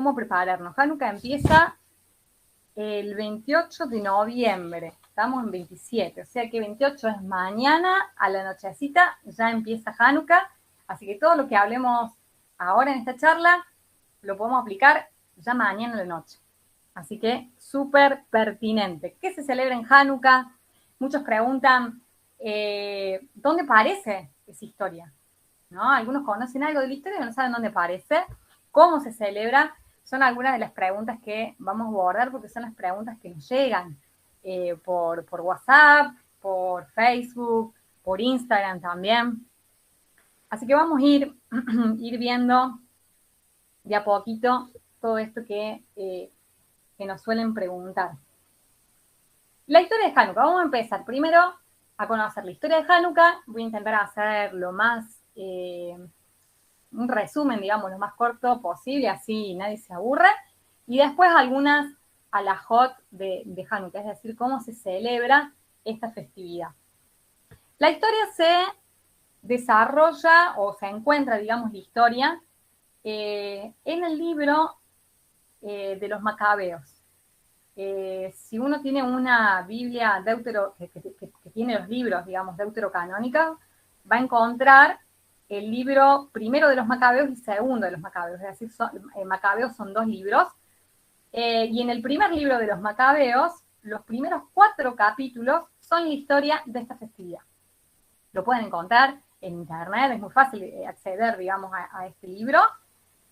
cómo prepararnos. Hanukkah empieza el 28 de noviembre. Estamos en 27, o sea que 28 es mañana, a la nochecita, ya empieza Hanukkah. Así que todo lo que hablemos ahora en esta charla lo podemos aplicar ya mañana a la noche. Así que súper pertinente. ¿Qué se celebra en Hanukkah? Muchos preguntan, ¿dónde aparece esa historia? ¿No? Algunos conocen algo de la historia y no saben dónde aparece, cómo se celebra. Son algunas de las preguntas que vamos a abordar porque son las preguntas que nos llegan por WhatsApp, por Facebook, por Instagram también. Así que vamos a ir viendo de a poquito todo esto que nos suelen preguntar. La historia de Hanukkah. Vamos a empezar primero a conocer la historia de Hanukkah. Voy a intentar hacer lo más, un resumen, digamos, lo más corto posible, así nadie se aburre. Y después algunas alajot de Hanukkah, es decir, cómo se celebra esta festividad. La historia se desarrolla o se encuentra, digamos, la historia en el libro de los Macabeos. Si uno tiene una Biblia que tiene los libros, digamos, deuterocanónicos, va a encontrar el libro primero de los Macabeos y segundo de los Macabeos, es decir, Macabeos son 2 libros, y en el primer libro de los Macabeos, los primeros 4 capítulos son la historia de esta festividad. Lo pueden encontrar en internet, es muy fácil acceder, digamos, a este libro.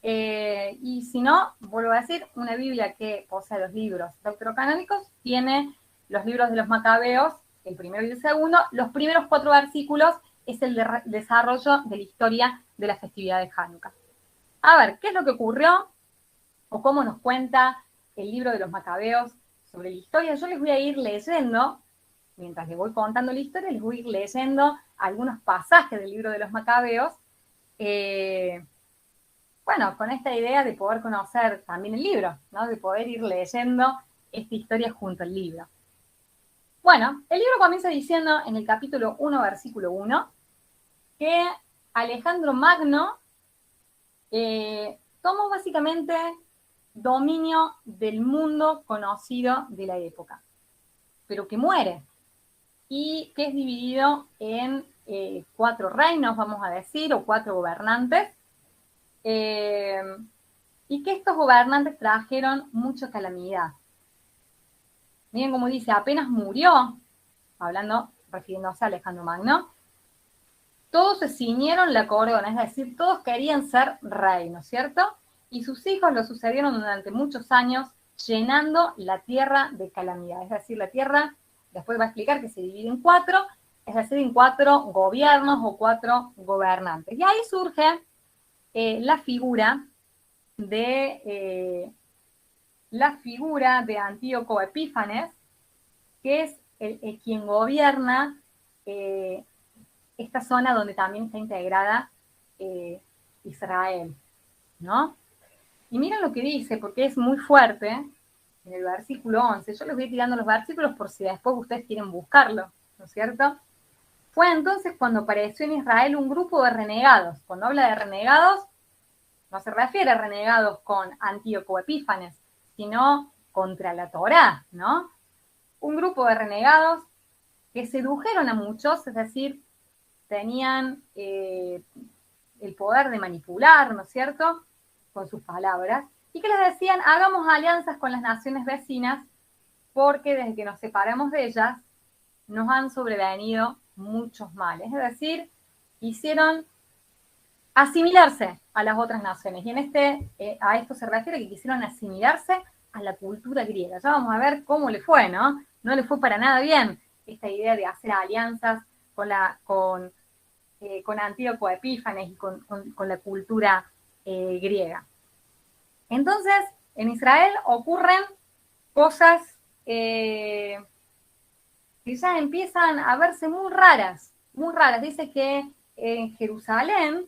Y si no, vuelvo a decir, una Biblia que posee los libros deuterocanónicos tiene los libros de los Macabeos, el primero y el segundo. Los primeros 4 versículos es el desarrollo de la historia de la festividad de Hanukkah. A ver, ¿qué es lo que ocurrió? O cómo nos cuenta el libro de los Macabeos sobre la historia. Yo les voy a ir leyendo, mientras les voy contando la historia, les voy a ir leyendo algunos pasajes del libro de los Macabeos, bueno, con esta idea de poder conocer también el libro, ¿no? De poder ir leyendo esta historia junto al libro. Bueno, el libro comienza diciendo en el capítulo 1, versículo 1, que Alejandro Magno tomó básicamente dominio del mundo conocido de la época, pero que muere y que es dividido en 4 reinos, vamos a decir, o 4 gobernantes, y que estos gobernantes trajeron mucha calamidad. Miren cómo dice, apenas murió, refiriéndose a Alejandro Magno, todos se ciñeron la corona, es decir, todos querían ser rey, ¿no es cierto? Y sus hijos lo sucedieron durante muchos años, llenando la tierra de calamidad. Es decir, la tierra, después va a explicar que se divide en 4, es decir, en 4 gobiernos o 4 gobernantes. Y ahí surge la figura de Antíoco Epífanes, que es quien gobierna esta zona donde también está integrada Israel, ¿no? Y miren lo que dice, porque es muy fuerte, en el versículo 11. Yo les voy tirando los versículos por si después ustedes quieren buscarlo, ¿no es cierto? Fue entonces cuando apareció en Israel un grupo de renegados. Cuando habla de renegados, no se refiere a renegados con Antíoco Epífanes, sino contra la Torá, ¿no? Un grupo de renegados que sedujeron a muchos, es decir, tenían el poder de manipular, ¿no es cierto?, con sus palabras, y que les decían, hagamos alianzas con las naciones vecinas, porque desde que nos separamos de ellas, nos han sobrevenido muchos males. Es decir, hicieron asimilarse a las otras naciones. Y a esto se refiere que quisieron asimilarse a la cultura griega. Ya vamos a ver cómo le fue, ¿no? No le fue para nada bien esta idea de hacer alianzas con Antíoco Epífanes y con la cultura griega. Entonces, en Israel ocurren cosas que ya empiezan a verse muy raras, muy raras. Dice que en Jerusalén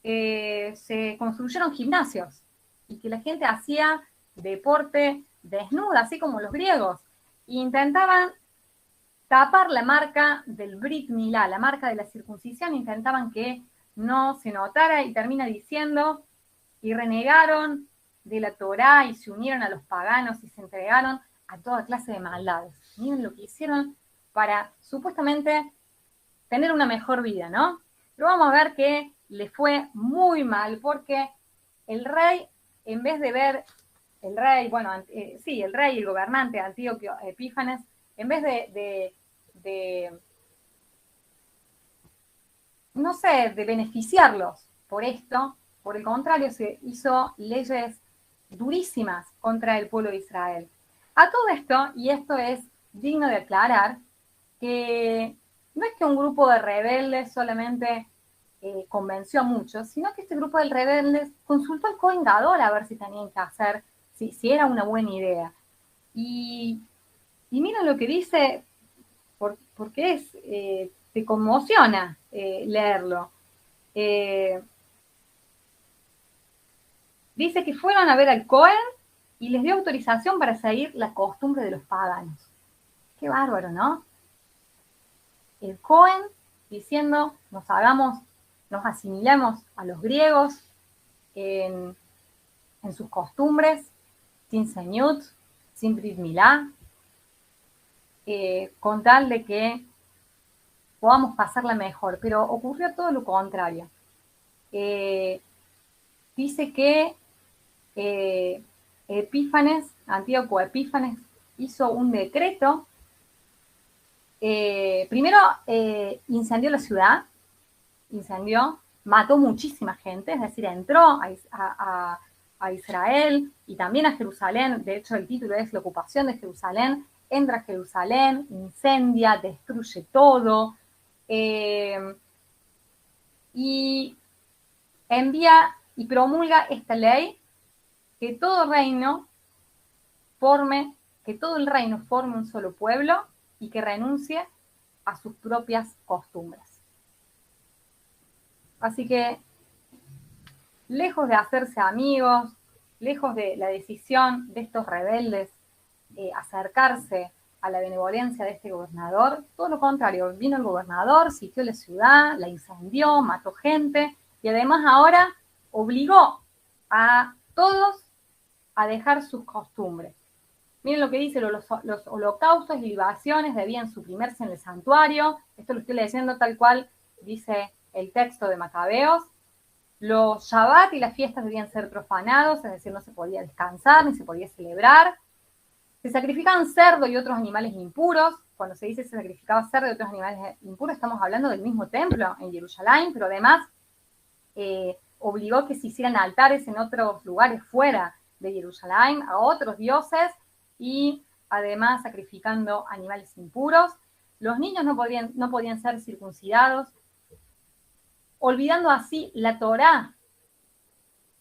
se construyeron gimnasios y que la gente hacía deporte desnuda, así como los griegos, e intentaban tapar la marca del Brit Milá, la marca de la circuncisión, intentaban que no se notara, y termina diciendo, y renegaron de la Torá y se unieron a los paganos y se entregaron a toda clase de maldades. Miren lo que hicieron para supuestamente tener una mejor vida, ¿no? Pero vamos a ver que le fue muy mal porque el rey, en vez de ver, el rey, bueno, sí, el rey, el gobernante Antíoco Epífanes, en vez de no sé, de beneficiarlos por esto, por el contrario, se hizo leyes durísimas contra el pueblo de Israel. A todo esto, y esto es digno de aclarar, que no es que un grupo de rebeldes solamente convenció a muchos, sino que este grupo de rebeldes consultó al Cohen Gadol a ver si tenían que hacer, si era una buena idea. Y miren lo que dice, porque te conmociona leerlo. Dice que fueron a ver al Cohen y les dio autorización para seguir la costumbre de los paganos. Qué bárbaro, ¿no? El Cohen diciendo, nos asimilamos a los griegos en sus costumbres, sin señut, sin brit milá, con tal de que podamos pasarla mejor. Pero ocurrió todo lo contrario. Dice que Antíoco Epífanes hizo un decreto. Primero incendió la ciudad, mató muchísima gente, es decir, entró a Israel y también a Jerusalén. De hecho, el título es La ocupación de Jerusalén. Entra a Jerusalén, incendia, destruye todo, y envía y promulga esta ley que todo el reino forme un solo pueblo y que renuncie a sus propias costumbres. Así que, lejos de hacerse amigos, lejos de la decisión de estos rebeldes acercarse a la benevolencia de este gobernador, todo lo contrario, vino el gobernador, sitió la ciudad, la incendió, mató gente y además ahora obligó a todos a dejar sus costumbres. Miren lo que dice, los holocaustos y libaciones debían suprimirse en el santuario. Esto lo estoy leyendo tal cual dice el texto de Macabeos. Los Shabbat y las fiestas debían ser profanados, es decir, no se podía descansar ni se podía celebrar. Se sacrificaban cerdo y otros animales impuros. Cuando se dice se sacrificaba cerdo y otros animales impuros, estamos hablando del mismo templo en Jerusalén, pero además obligó que se hicieran altares en otros lugares fuera de Jerusalén a otros dioses y además sacrificando animales impuros. Los niños no podían ser circuncidados, olvidando así la Torá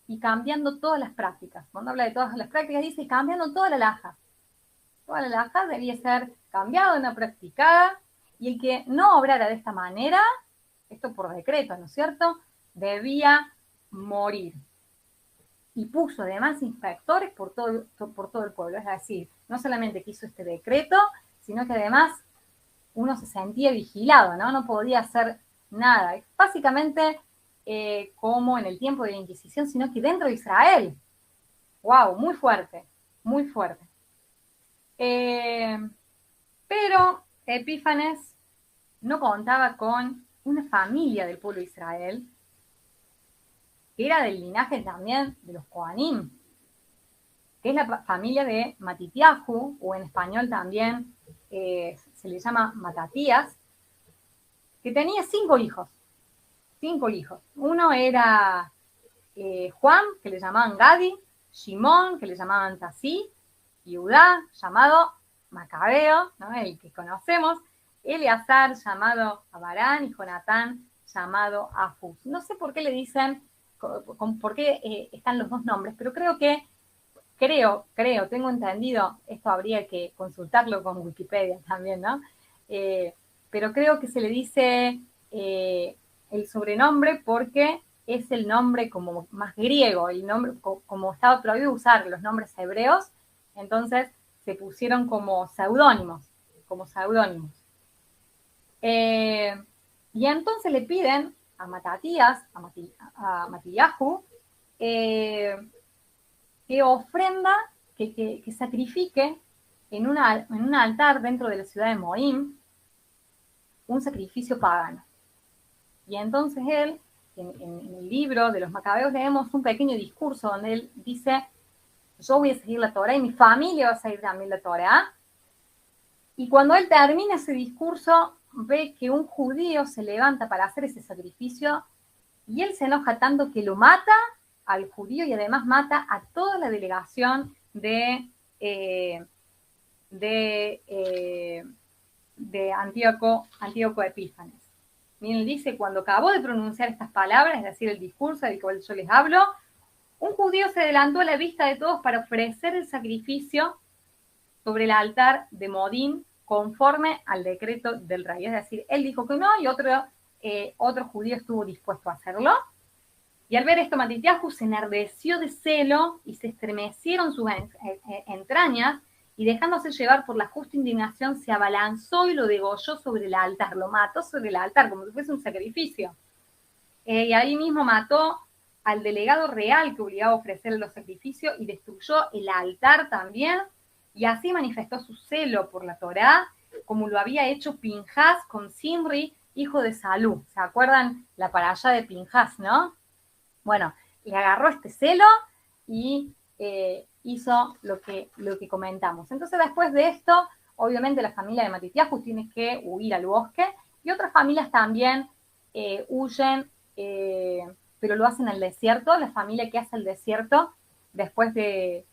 y cambiando todas las prácticas. Cuando habla de todas las prácticas, dice cambiando toda la alhaja. Toda la alhaja debía ser cambiada, no practicada, y el que no obrara de esta manera, esto por decreto, ¿no es cierto?, debía morir. Y puso además inspectores por todo el pueblo. Es decir, no solamente que hizo este decreto, sino que además uno se sentía vigilado, ¿no? No podía hacer nada. Básicamente como en el tiempo de la Inquisición, sino que dentro de Israel. ¡Wow! Muy fuerte, muy fuerte. Pero Epífanes no contaba con una familia del pueblo de Israel, que era del linaje también de los Kohanim, que es la familia de Matitiahu, o en español también se le llama Matatías, que tenía 5 hijos. 5 hijos. Uno era Juan, que le llamaban Gadi, Shimón, que le llamaban Tasí, Judá, llamado Macabeo, ¿no?, el que conocemos, Eleazar, llamado Abarán, y Jonatán, llamado Afuz. No sé por qué le dicen, por qué están los dos nombres, pero tengo entendido, esto habría que consultarlo con Wikipedia también, ¿no? Pero creo que se le dice el sobrenombre porque es el nombre como más griego, el nombre, como estaba prohibido usar los nombres hebreos, entonces se pusieron como seudónimos. Y entonces le piden a Matatías, a Matillahu, que que ofrenda, que sacrifique en un altar dentro de la ciudad de Moim un sacrificio pagano. Y entonces él, en el libro de los Macabeos, leemos un pequeño discurso donde él dice: yo voy a seguir la Torá y mi familia va a seguir también la Torá. Y cuando él termina ese discurso, ve que un judío se levanta para hacer ese sacrificio y él se enoja tanto que lo mata al judío y además mata a toda la delegación de Antíoco Epífanes. Miren, dice: cuando acabó de pronunciar estas palabras, es decir, el discurso del cual yo les hablo, un judío se adelantó a la vista de todos para ofrecer el sacrificio sobre el altar de Modín conforme al decreto del rey. Es decir, él dijo que no y otro judío estuvo dispuesto a hacerlo. Y al ver esto, Matitiahu se enardeció de celo y se estremecieron sus entrañas, y dejándose llevar por la justa indignación, se abalanzó y lo degolló sobre el altar, lo mató sobre el altar, como si fuese un sacrificio. Y ahí mismo mató al delegado real que obligaba a ofrecer los sacrificios y destruyó el altar también, y así manifestó su celo por la Torá, como lo había hecho Pinjas con Simri, hijo de Salú. ¿Se acuerdan la parashá de Pinjas, no? Bueno, le agarró este celo y hizo lo que comentamos. Entonces, después de esto, obviamente la familia de Matitiahu tiene que huir al bosque, y otras familias también huyen, pero lo hacen al desierto. La familia que hace el desierto, después de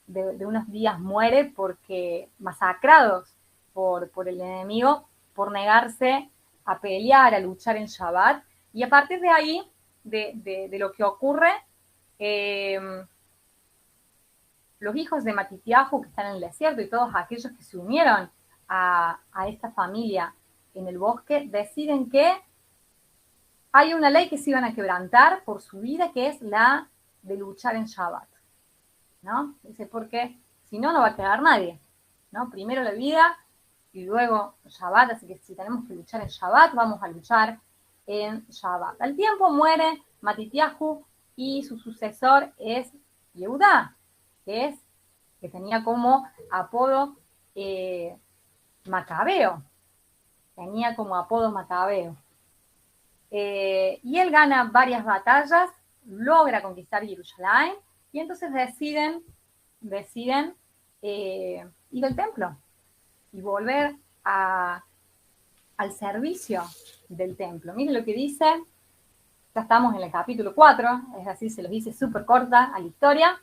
unos días, muere porque masacrados por el enemigo, por negarse a pelear, a luchar en Shabbat. Y a partir de ahí, de lo que ocurre, los hijos de Matitiahu que están en el desierto y todos aquellos que se unieron a esta familia en el bosque, deciden que hay una ley que se iban a quebrantar por su vida, que es la de luchar en Shabbat, ¿no? Dice, porque si no, no va a quedar nadie, ¿no? Primero la vida y luego Shabbat, así que si tenemos que luchar en Shabbat, vamos a luchar en Shabbat. Al tiempo muere Matitiahu y su sucesor es Yehudá, que tenía como apodo Macabeo. Tenía como apodo Macabeo. Y él gana varias batallas, logra conquistar Jerusalén, y entonces deciden ir al templo y volver al servicio del templo. Miren lo que dice. Ya estamos en el capítulo 4, es decir, se los dice súper corta a la historia.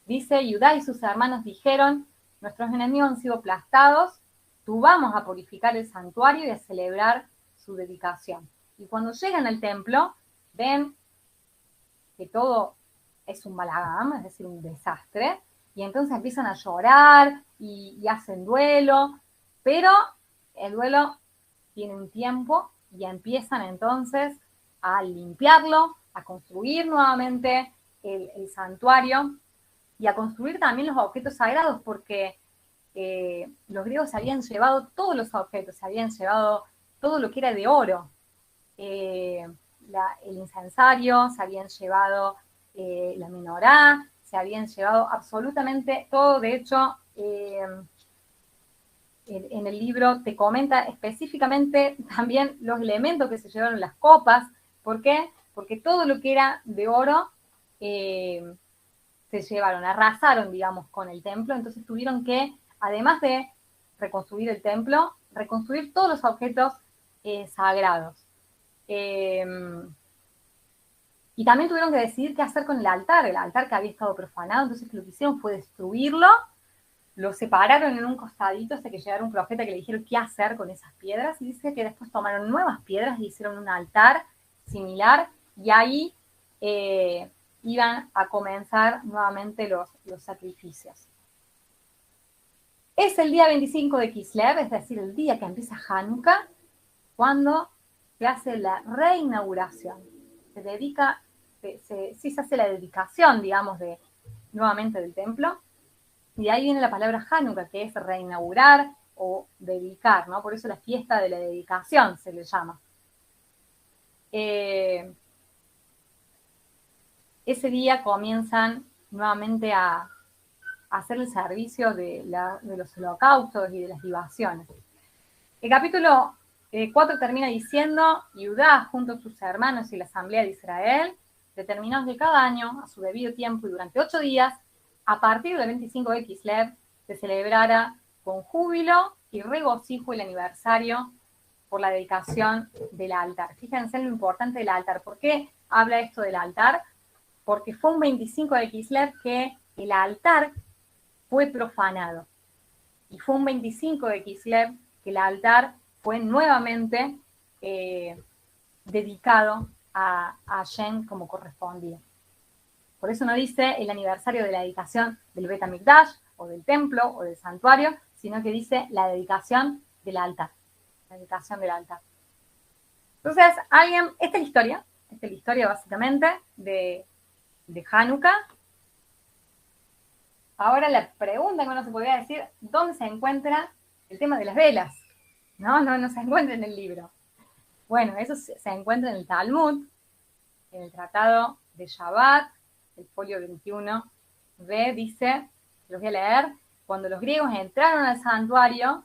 Dice: Judá y sus hermanos dijeron: nuestros enemigos han sido aplastados, tú vamos a purificar el santuario y a celebrar su dedicación. Y cuando llegan al templo, ven que todo es un balagam, es decir, un desastre, y entonces empiezan a llorar y hacen duelo, pero el duelo tiene un tiempo y empiezan entonces a limpiarlo, a construir nuevamente el santuario y a construir también los objetos sagrados, porque los griegos se habían llevado todos los objetos, se habían llevado todo lo que era de oro, el incensario, se habían llevado la menorá, se habían llevado absolutamente todo. De hecho, en el libro te comenta específicamente también los elementos que se llevaron, las copas. ¿Por qué? Porque todo lo que era de oro se llevaron, arrasaron, digamos, con el templo. Entonces tuvieron que, además de reconstruir el templo, reconstruir todos los objetos sagrados. Y también tuvieron que decidir qué hacer con el altar que había estado profanado. Entonces lo que hicieron fue destruirlo, lo separaron en un costadito hasta que llegara un profeta que le dijeron qué hacer con esas piedras, y dice que después tomaron nuevas piedras y hicieron un altar similar, y ahí iban a comenzar nuevamente los sacrificios. Es el día 25 de Kislev, es decir, el día que empieza Hanukkah, cuando se hace la reinauguración. Se hace la dedicación, digamos, nuevamente del templo. Y de ahí viene la palabra Hanukkah, que es reinaugurar o dedicar, ¿no? Por eso la fiesta de la dedicación se le llama. Ese día comienzan nuevamente a hacer el servicio de los holocaustos y de las libaciones. El capítulo 4 termina diciendo: y Judá, junto a sus hermanos y la asamblea de Israel, determinó que cada año, a su debido tiempo y durante 8 días, a partir del 25 de Kislev, se celebrara con júbilo y regocijo el aniversario por la dedicación del altar. Fíjense en lo importante del altar. ¿Por qué habla esto del altar? Porque fue un 25 de Kislev que el altar fue profanado. Y fue un 25 de Kislev que el altar fue nuevamente dedicado a Hashem como correspondía. Por eso no dice el aniversario de la dedicación del Bet HaMikdash, o del templo, o del santuario, sino que dice la dedicación del altar. La dedicación del altar. Entonces, esta es la historia básicamente de Hanukkah. Ahora la pregunta que uno se podría decir: ¿dónde se encuentra el tema de las velas? No se encuentra en el libro. Bueno, eso se encuentra en el Talmud, en el Tratado de Shabbat, el folio 21b, dice, los voy a leer: cuando los griegos entraron al santuario,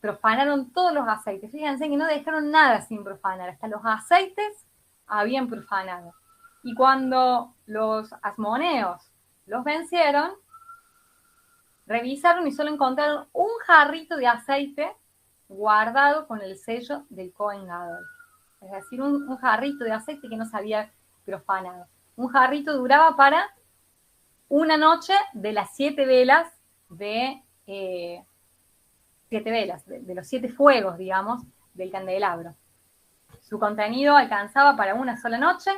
profanaron todos los aceites. Fíjense que no dejaron nada sin profanar, hasta los aceites habían profanado. Y cuando los asmoneos los vencieron, revisaron y solo encontraron un jarrito de aceite guardado con el sello del Kohen Gadol. Es decir, un jarrito de aceite que no se había profanado. Un jarrito duraba para una noche de las 7 velas de los 7 fuegos, digamos, del candelabro. Su contenido alcanzaba para una sola noche,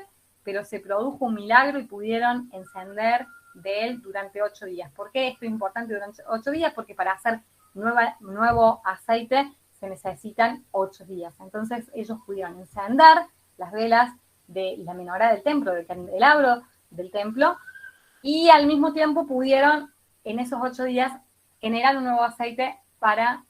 pero se produjo un milagro y pudieron encender de él durante 8 días. ¿Por qué esto es importante durante 8 días? Porque para hacer nuevo aceite se necesitan 8 días. Entonces ellos pudieron encender las velas de la menorá del templo, del candelabro del templo, y al mismo tiempo pudieron en esos 8 días generar un nuevo aceite para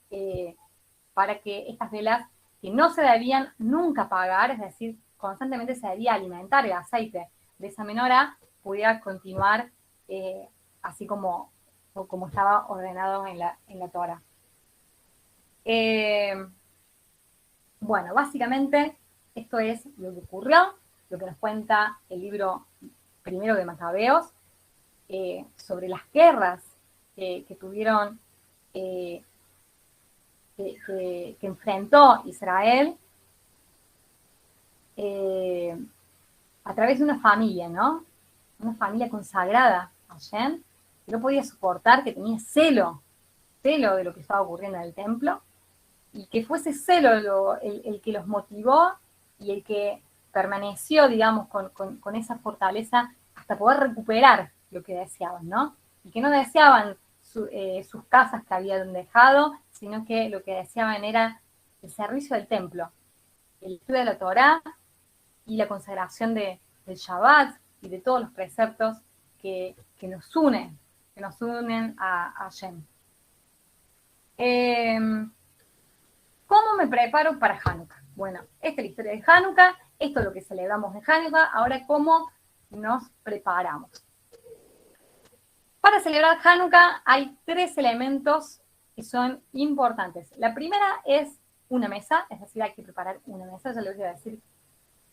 que estas velas, que no se debían nunca apagar, es decir, constantemente se debía alimentar el aceite de esa menorá, pudiera continuar así como estaba ordenado en la Torah. Bueno, básicamente esto es lo que ocurrió, lo que nos cuenta el libro primero de Macabeos, sobre las guerras que tuvieron, que enfrentó Israel a través de una familia, ¿no? Una familia consagrada a Hashem, que no podía soportar, que tenía celo de lo que estaba ocurriendo en el templo, y que fue ese celo el que los motivó y el que permaneció, digamos, con esa fortaleza hasta poder recuperar lo que deseaban, ¿no? Y que no deseaban sus casas que habían dejado, sino que lo que deseaban era el servicio del templo, el estudio de la Torá y la consagración del Shabbat y de todos los preceptos que nos unen a Hashem. ¿Cómo me preparo para Hanukkah? Bueno, esta es la historia de Hanukkah, esto es lo que celebramos en Hanukkah. Ahora, ¿cómo nos preparamos? Para celebrar Hanukkah hay 3 elementos que son importantes. La primera es una mesa, es decir, hay que preparar una mesa. Ya les voy a decir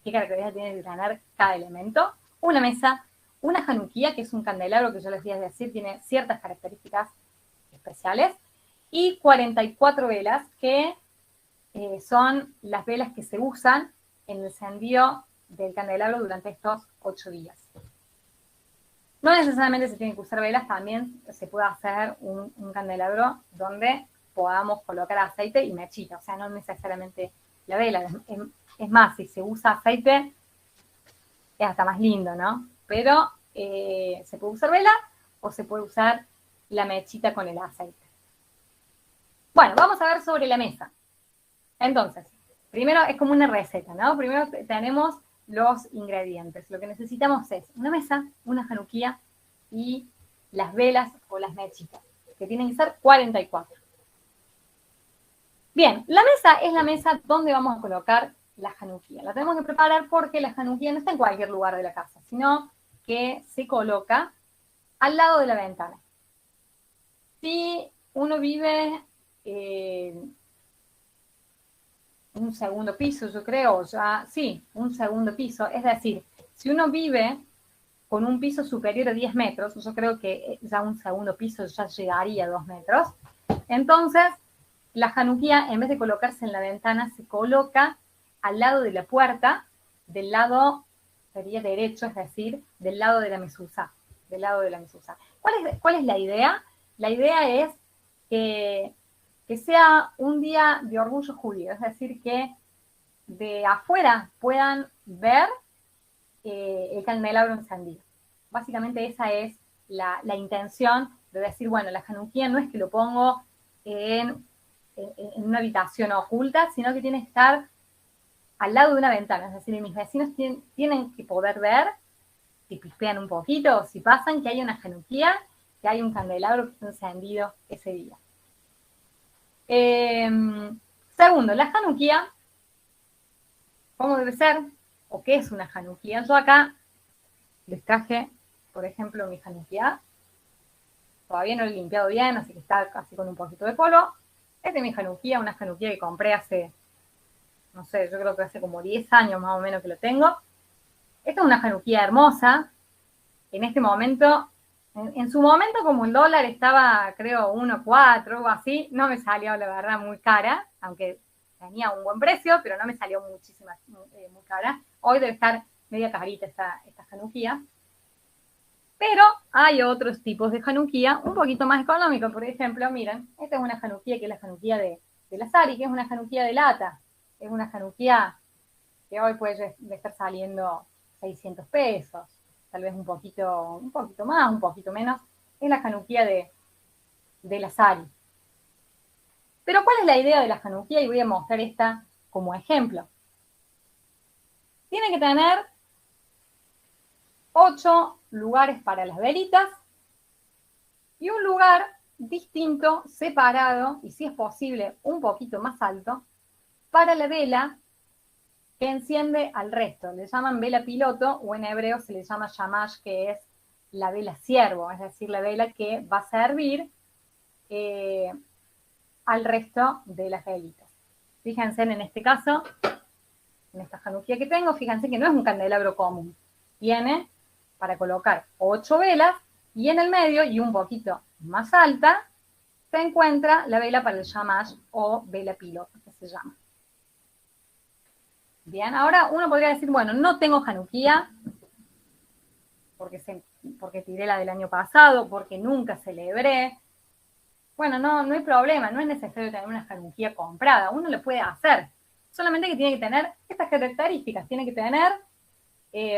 qué características tiene que tener cada elemento. Una mesa, una Hanukkah, que es un candelabro que yo les voy a decir, tiene ciertas características especiales, y 44 velas, que son las velas que se usan en el encendido del candelabro durante estos 8 días. No necesariamente se tienen que usar velas, también se puede hacer un candelabro donde podamos colocar aceite y mechita, o sea, no necesariamente la vela. Es más, si se usa aceite, es hasta más lindo, ¿no? Pero se puede usar vela o se puede usar la mechita con el aceite. Bueno, vamos a ver sobre la mesa. Entonces, primero es como una receta, ¿no? Primero tenemos los ingredientes. Lo que necesitamos es una mesa, una Hanukkah y las velas o las mechitas, que tienen que ser 44. Bien, la mesa es la mesa donde vamos a colocar la Hanukkah. La tenemos que preparar porque la Hanukkah no está en cualquier lugar de la casa, sino que se coloca al lado de la ventana. Si uno vive en un segundo piso, yo creo, ya, sí, un segundo piso, es decir, si uno vive con un piso superior a 10 metros, yo creo que ya un segundo piso ya llegaría a 2 metros, entonces la Hanukkía, en vez de colocarse en la ventana, se coloca al lado de la puerta, del lado, sería derecho, es decir, del lado de la mezuzá, del lado de la mezuzá. ¿Cuál es la idea? La idea es que sea un día de orgullo judío, es decir, que de afuera puedan ver el candelabro encendido. Básicamente esa es la intención de decir, bueno, la Hanukkía no es que lo pongo en una habitación oculta, sino que tiene que estar al lado de una ventana, es decir, mis vecinos tienen que poder ver, si pispean un poquito, si pasan, que hay una Hanukkía, que hay un candelabro que está encendido ese día. Segundo, la Hanukkía, ¿cómo debe ser? ¿O qué es una Hanukkía? Yo acá les traje, por ejemplo, mi Hanukkía. Todavía no lo he limpiado bien, así que está casi con un poquito de polvo. Esta es mi Hanukkía, una Hanukkía que compré hace, no sé, yo creo que hace como 10 años más o menos que lo tengo. Esta es una Hanukkía hermosa. En este momento, en su momento, como el dólar estaba, creo, 1,4 o así, no me salió, la verdad, muy cara, aunque tenía un buen precio, pero no me salió muy cara. Hoy debe estar media carita esta Hanukkía. Pero hay otros tipos de Hanukkía un poquito más económicos. Por ejemplo, miren, esta es una Hanukkía que es la Hanukkía de la Sari, que es una Hanukkía de lata. Es una Hanukkía que hoy puede estar saliendo 600 pesos, tal vez un poquito más, un poquito menos. Es la Hanukkía de la Sari. Pero ¿cuál es la idea de la Hanukkía? Y voy a mostrar esta como ejemplo. Tiene que tener 8 lugares para las velitas y un lugar distinto, separado, y si es posible un poquito más alto, para la vela que enciende al resto. Le llaman vela piloto o en hebreo se le llama shamash, que es la vela ciervo, es decir, la vela que va a servir al resto de las velitas. Fíjense en este caso, en esta Hanukkía que tengo, fíjense que no es un candelabro común. Tiene para colocar 8 velas y en el medio y un poquito más alta se encuentra la vela para el shamash o vela piloto, que se llama. Bien, ahora uno podría decir, bueno, no tengo Hanukkía porque tiré la del año pasado, porque nunca celebré. Bueno, no hay problema, no es necesario tener una Hanukkía comprada, uno lo puede hacer. Solamente que tiene que tener estas características, tiene que tener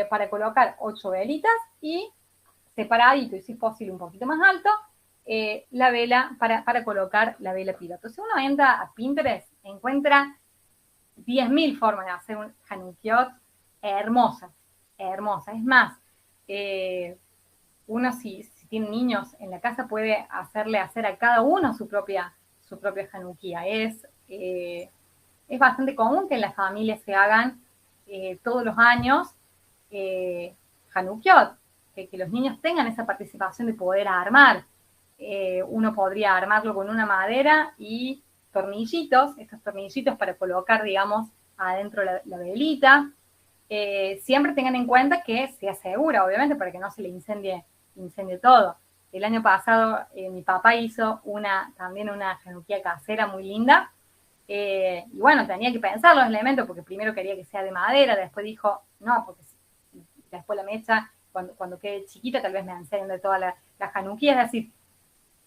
para colocar 8 velitas y separadito, y si es posible un poquito más alto, la vela para colocar la vela piloto. Si uno entra a Pinterest, encuentra 10.000 formas de hacer un Hanukkiot hermosas. Es más, uno si tiene niños en la casa puede hacerle hacer a cada uno su propia Hanukkía. Es bastante común que en las familias se hagan todos los años Hanukkiot, que los niños tengan esa participación de poder armar. Uno podría armarlo con una madera y tornillitos, estos tornillitos para colocar, digamos, adentro la velita. Siempre tengan en cuenta que sea segura, obviamente, para que no se le incendie todo. El año pasado mi papá hizo también una Hanukkía casera muy linda. Y bueno, tenía que pensar los elementos, porque primero quería que sea de madera, después dijo, no, porque después la mecha, cuando quede chiquita, tal vez me enciende toda la Hanukkía. Es decir,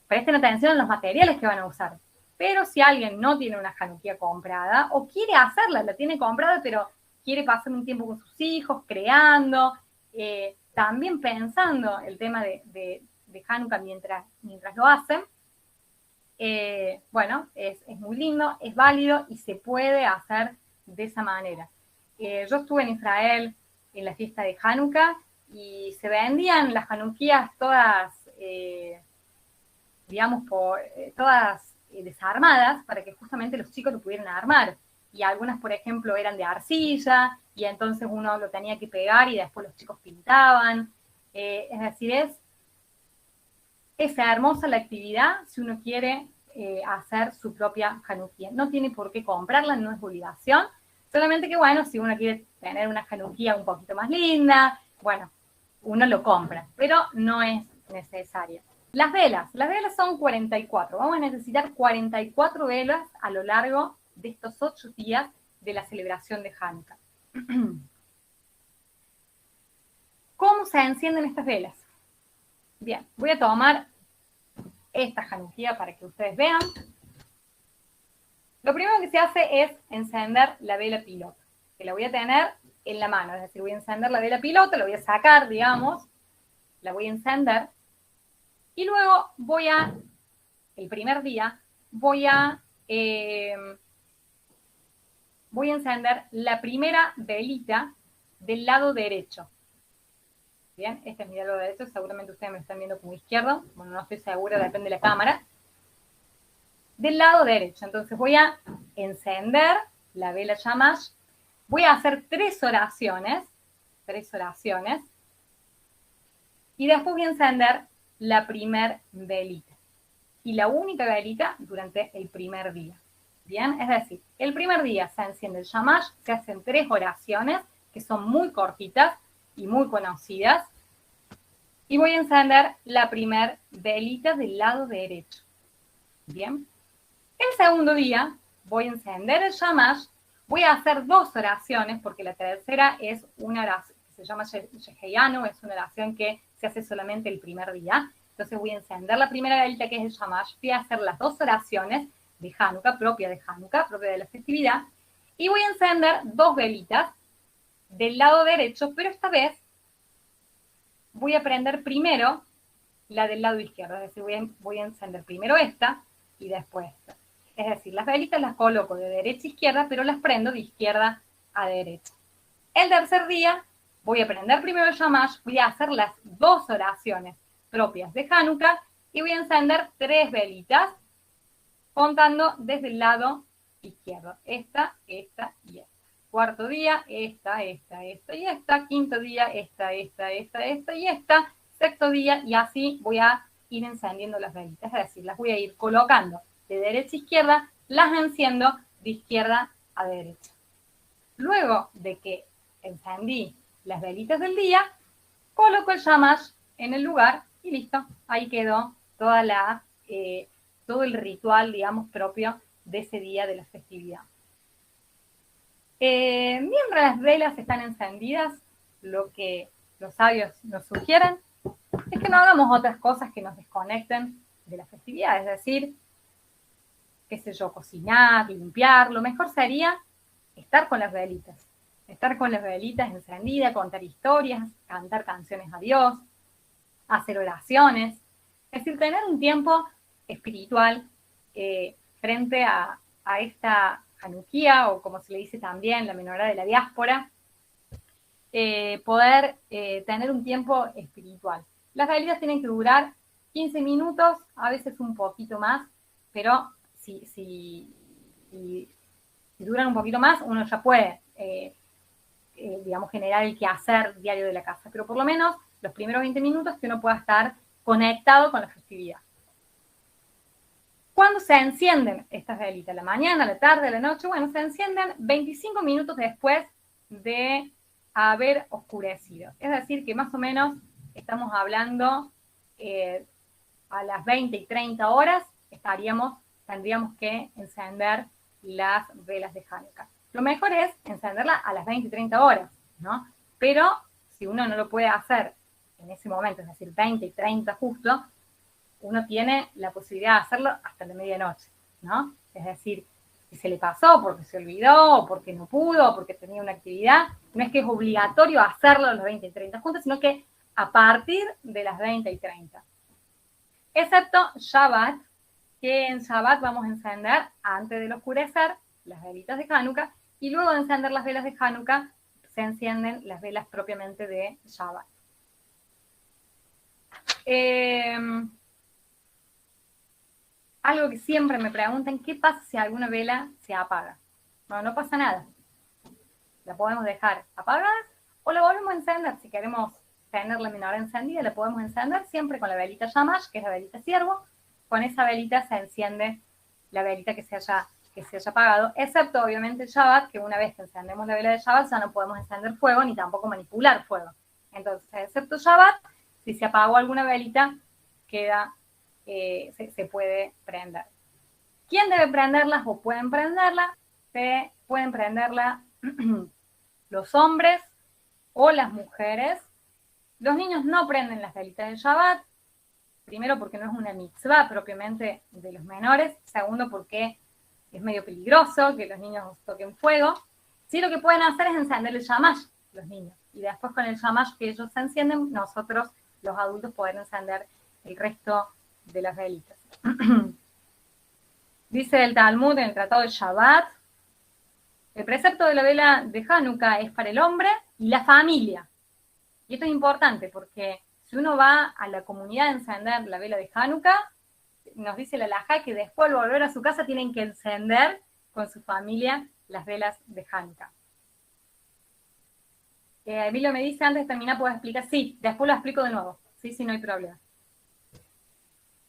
presten atención a los materiales que van a usar. Pero si alguien no tiene una Hanukkía comprada, o quiere hacerla, la tiene comprada, pero quiere pasar un tiempo con sus hijos, creando, también pensando el tema de Hanukkah mientras lo hacen, bueno, es muy lindo, es válido y se puede hacer de esa manera. Yo estuve en Israel en la fiesta de Hanukkah y se vendían las Hanukkías todas, digamos, todas desarmadas para que justamente los chicos lo pudieran armar. Y algunas, por ejemplo, eran de arcilla y entonces uno lo tenía que pegar y después los chicos pintaban. Es decir, es hermosa la actividad si uno quiere hacer su propia Hanukkah. No tiene por qué comprarla, no es obligación. Solamente que, bueno, si uno quiere tener una Hanukkah un poquito más linda, bueno, uno lo compra, pero no es necesario. Las velas son 44. Vamos a necesitar 44 velas a lo largo de estos 8 días de la celebración de Hanukkah. ¿Cómo se encienden estas velas? Bien, voy a tomar esta Hanukkah para que ustedes vean. Lo primero que se hace es encender la vela piloto, que la voy a tener en la mano, es decir, voy a encender la vela piloto, la voy a sacar, digamos, la voy a encender, y luego el primer día, voy a encender la primera velita del lado derecho. Bien, este es mi lado derecho, seguramente ustedes me están viendo como izquierdo, bueno, no estoy segura, depende de la cámara. Del lado derecho, entonces voy a encender la vela Shamash, voy a hacer 3 oraciones, y después voy a encender la primer velita, y la única velita durante el primer día. Bien, es decir, el primer día se enciende el Shamash, se hacen 3 oraciones, que son muy cortitas y muy conocidas, y voy a encender la primer velita del lado derecho. Bien. El segundo día voy a encender el Shamash, voy a hacer 2 oraciones, porque la tercera es una oración que se llama Sheheyanu, es una oración que se hace solamente el primer día. Entonces voy a encender la primera velita, que es el Shamash, voy a hacer las 2 oraciones de Hanukkah, propia de la festividad, y voy a encender 2 velitas del lado derecho, pero esta vez voy a prender primero la del lado izquierdo, es decir, voy a encender primero esta y después esta. Es decir, las velitas las coloco de derecha a izquierda, pero las prendo de izquierda a derecha. El tercer día voy a prender primero el Shamash, voy a hacer las 2 oraciones propias de Hanukkah y voy a encender 3 velitas, contando desde el lado izquierdo. Esta y esta. Cuarto día, esta y esta. Quinto día, esta y esta. Sexto día, y así voy a ir encendiendo las velitas, es decir, las voy a ir colocando de derecha a izquierda, las enciendo de izquierda a derecha. Luego de que encendí las velitas del día, coloco el Shamash en el lugar y listo. Ahí quedó todo el ritual, digamos, propio de ese día de la festividad. Mientras las velas están encendidas, lo que los sabios nos sugieren es que no hagamos otras cosas que nos desconecten de la festividad, es decir, qué sé yo, cocinar, limpiar. Lo mejor sería estar con las velitas encendidas, contar historias, cantar canciones a Dios, hacer oraciones, es decir, tener un tiempo espiritual frente a esta Hanukkah, o como se le dice también, la menorá de la diáspora, poder tener un tiempo espiritual. Las velitas tienen que durar 15 minutos, a veces un poquito más, pero si duran un poquito más, uno ya puede, digamos, generar el quehacer diario de la casa, pero por lo menos los primeros 20 minutos que uno pueda estar conectado con la festividad. ¿Cuándo se encienden estas velitas? ¿La mañana, la tarde, la noche? Bueno, se encienden 25 minutos después de haber oscurecido. Es decir, que más o menos estamos hablando a las 20 y 30 horas tendríamos que encender las velas de Hanukkah. Lo mejor es encenderla a las 20 y 30 horas, ¿no? Pero si uno no lo puede hacer en ese momento, es decir, 20 y 30 justo, uno tiene la posibilidad de hacerlo hasta la medianoche, ¿no? Es decir, si se le pasó porque se olvidó, o porque no pudo, o porque tenía una actividad, no es que es obligatorio hacerlo a las 20 y 30 juntos, sino que a partir de las 20 y 30. Excepto Shabbat, que en Shabbat vamos a encender antes del oscurecer las velitas de Hanukkah, y luego de encender las velas de Hanukkah se encienden las velas propiamente de Shabbat. Algo que siempre me preguntan, ¿qué pasa si alguna vela se apaga? Bueno, no pasa nada. La podemos dejar apagada o la volvemos a encender si queremos tener la menorá encendida, la podemos encender siempre con la velita Shamash, que es la velita ciervo. Con esa velita se enciende la velita que se haya apagado, excepto obviamente el Shabbat, que una vez que encendemos la vela de Shabbat ya no podemos encender fuego ni tampoco manipular fuego. Entonces, excepto Shabbat, si se apagó alguna velita, se puede prender. ¿Quién debe prenderlas o pueden prenderlas? Pueden prenderla los hombres o las mujeres. Los niños no prenden las velitas de Shabbat, primero porque no es una mitzvah propiamente de los menores, segundo porque es medio peligroso que los niños toquen fuego. Sí, lo que pueden hacer es encender el shamash, los niños, y después con el shamash que ellos se encienden, nosotros, los adultos, poder encender el resto de las velitas. Dice el Talmud en el Tratado de Shabbat, el precepto de la vela de Hanukkah es para el hombre y la familia. Y esto es importante porque si uno va a la comunidad a encender la vela de Hanukkah, nos dice la halajá que después al volver a su casa tienen que encender con su familia las velas de Hanukkah. Emilio me dice, antes de terminar, ¿puedo explicar? Sí, después lo explico de nuevo. Sí, no hay problema.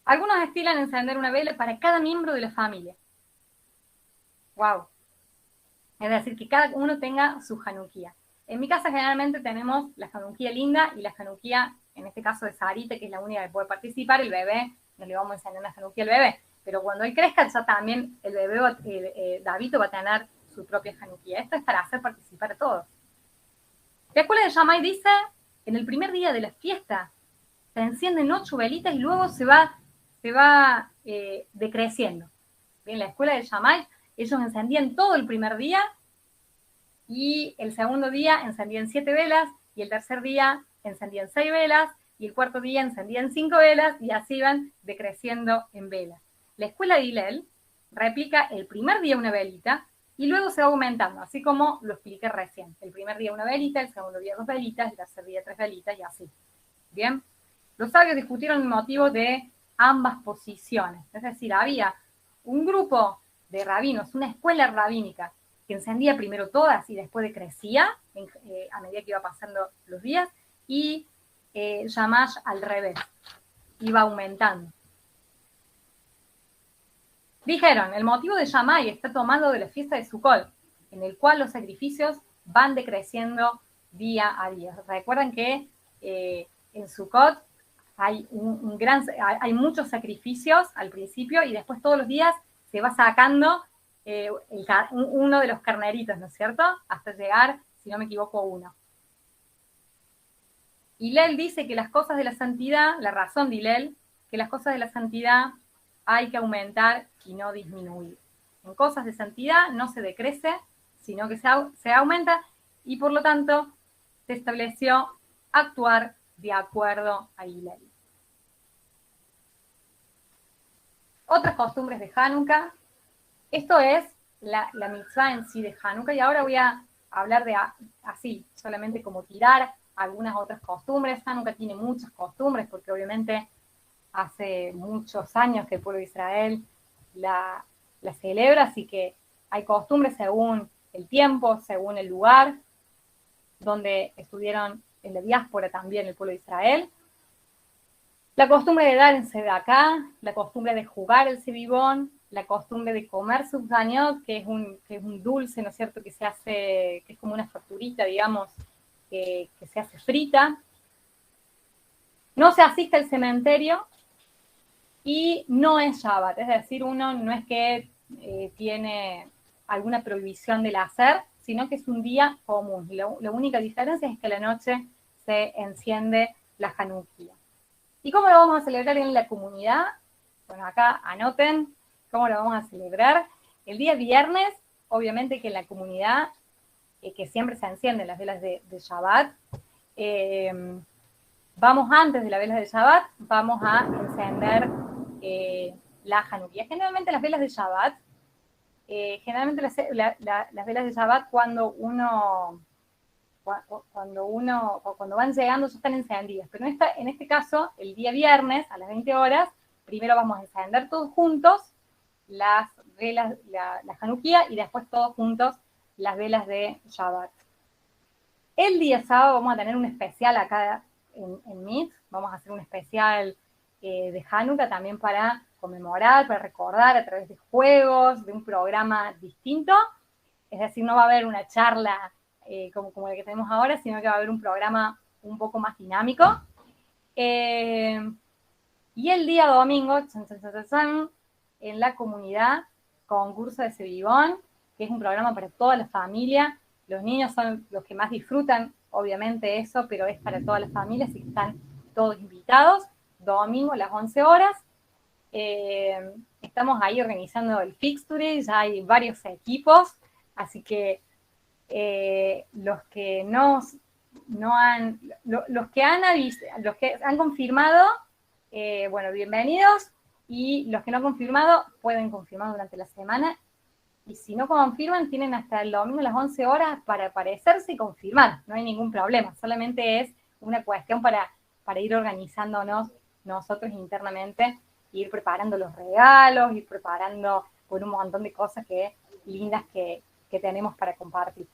Algunos estilan encender una vela para cada miembro de la familia. ¡Wow! Es decir, que cada uno tenga su Hanukkah. En mi casa generalmente tenemos la Hanukkah linda y la Hanukkah, en este caso de Sarita, que es la única que puede participar. El bebé, no le vamos a encender una Hanukkah al bebé, pero cuando él crezca ya también el bebé, Davidito, va a tener su propia Hanukkah. Esto es para hacer participar a todos. La escuela de Shammai dice, en el primer día de la fiesta se encienden 8 velitas y luego se va decreciendo. En la escuela de Shammai ellos encendían todo el primer día y el segundo día encendían 7 velas y el tercer día encendían 6 velas y el cuarto día encendían 5 velas y así iban decreciendo en velas. La escuela de Hillel replica el primer día una velita y luego se va aumentando, así como lo expliqué recién. El primer día una velita, el segundo día 2 velitas, el tercer día 3 velitas y así. Bien, los sabios discutieron el motivo de ambas posiciones. Es decir, había un grupo de rabinos, una escuela rabínica, que encendía primero todas y después decrecía a medida que iba pasando los días, y Shamash al revés, iba aumentando. Dijeron, el motivo de Shammai está tomado de la fiesta de Sukkot, en el cual los sacrificios van decreciendo día a día. Recuerden que en Sukkot hay muchos sacrificios al principio y después todos los días se va sacando uno de los carneritos, ¿no es cierto? Hasta llegar, si no me equivoco, a 1. Hillel dice que las cosas de la santidad, la razón de Hillel, que las cosas de la santidad hay que aumentar y no disminuir. En cosas de santidad no se decrece, sino que se aumenta y por lo tanto se estableció actuar de acuerdo a Hillel. Otras costumbres de Hanukkah. Esto es la mitzvah en sí de Hanukkah y ahora voy a hablar de así, solamente como tirar algunas otras costumbres. Hanukkah tiene muchas costumbres porque obviamente hace muchos años que el pueblo de Israel la celebra, así que hay costumbres según el tiempo, según el lugar donde estuvieron en la diáspora también el pueblo de Israel. La costumbre de dar en sedacá, la costumbre de jugar el sebibón, la costumbre de comer subzaniot, que es un dulce, ¿no es cierto?, que se hace, que es como una facturita, digamos, que se hace frita. No se asiste al cementerio y no es Shabbat, es decir, uno no es que tiene alguna prohibición del hacer, sino que es un día común. La única diferencia es que a la noche se enciende la Hanukkah. ¿Y cómo lo vamos a celebrar en la comunidad? Bueno, acá anoten cómo lo vamos a celebrar. El día viernes, obviamente que en la comunidad, que siempre se encienden las velas de Shabbat, vamos antes de las velas de Shabbat, vamos a encender la Hanukkah. Generalmente las velas de Shabbat, las velas de Shabbat cuando van llegando ya están encendidas, pero en este caso, el día viernes a las 20 horas, primero vamos a encender todos juntos las velas, la Hanukkah, y después todos juntos las velas de Shabbat. El día sábado vamos a tener un especial acá en Meet. Vamos a hacer un especial de Hanukkah también para conmemorar, para recordar a través de juegos, de un programa distinto. Es decir, no va a haber una charla como la que tenemos ahora, sino que va a haber un programa un poco más dinámico. Y el día domingo, en la comunidad, concurso de Sevillón, que es un programa para toda la familia. Los niños son los que más disfrutan, obviamente eso, pero es para toda la familia, así que están todos invitados. Domingo a las 11 horas. Estamos ahí organizando el fixture, ya hay varios equipos, así que los que los que han confirmado, bueno, bienvenidos, y los que no han confirmado pueden confirmar durante la semana, y si no confirman tienen hasta el domingo a las 11 horas para aparecerse y confirmar, no hay ningún problema, solamente es una cuestión para ir organizándonos nosotros internamente, ir preparando los regalos, ir preparando por un montón de cosas lindas que tenemos para compartir.